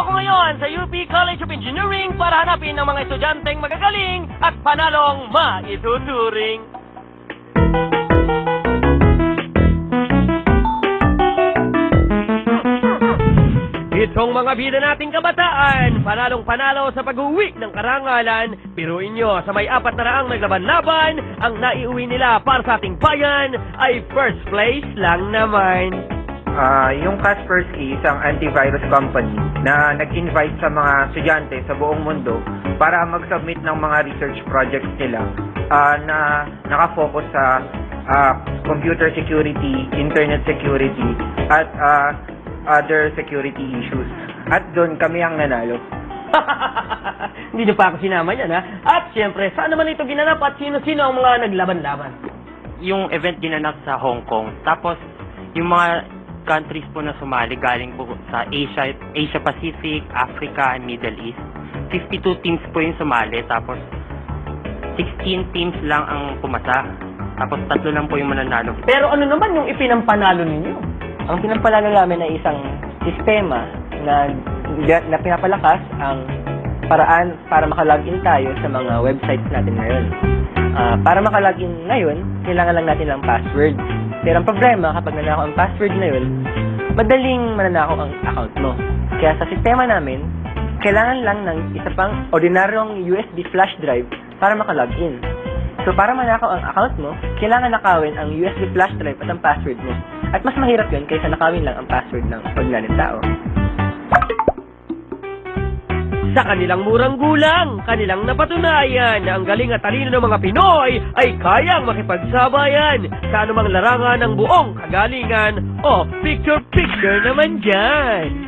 Nandito ako ngayon sa UP College of Engineering para hanapin ang mga estudyanteng magagaling at panalong maituturing. Itong mga bida nating kabataan, panalong-panalo sa pag-uwi ng karangalan. Biruin nyo, sa may 400 naglaban-laban, ang naiuwi nila para sa ating bayan ay first place lang naman. Yung Kaspersky, isang antivirus company na nag-invite sa mga estudyante sa buong mundo para mag-submit ng mga research projects nila na nakafocus sa computer security, internet security, at other security issues. At doon kami ang nanalo. Hindi na pa ako sinama yan, ha? At siyempre, saan naman ito ginanap at sino-sino ang mga naglaban-laban? Yung event ginanap sa Hong Kong. Tapos, yung mga countries po na sumali galing po sa Asia Pacific, Africa, and Middle East. 52 teams po yung sumali. Tapos, 16 teams lang ang pumasa. Tapos, 3 lang po yung mananalo. Pero ano naman yung ipinampanalo ninyo? Ang pinapalala namin ay isang sistema na pinapalakas ang paraan para makalogin tayo sa mga websites natin ngayon. Para makalogin ngayon, kailangan lang natin ng password. Pero ang problema, kapag nanakaw ang password na yun, madaling mananakaw ang account mo. Kaya sa sistema namin, kailangan lang ng isa pang ordinaryong USB flash drive para makalogin. So para manakaw ang account mo, kailangan nakawin ang USB flash drive at ang password mo. At mas mahirap yun kaysa nakawin lang ang password ng ordinaryong tao. Sa kanilang murang gulang, kanilang napatunayan na ang galing at talino ng mga Pinoy ay kayang makipagsabayan sa anumang larangan ng buong kagalingan o picture-picture naman dyan.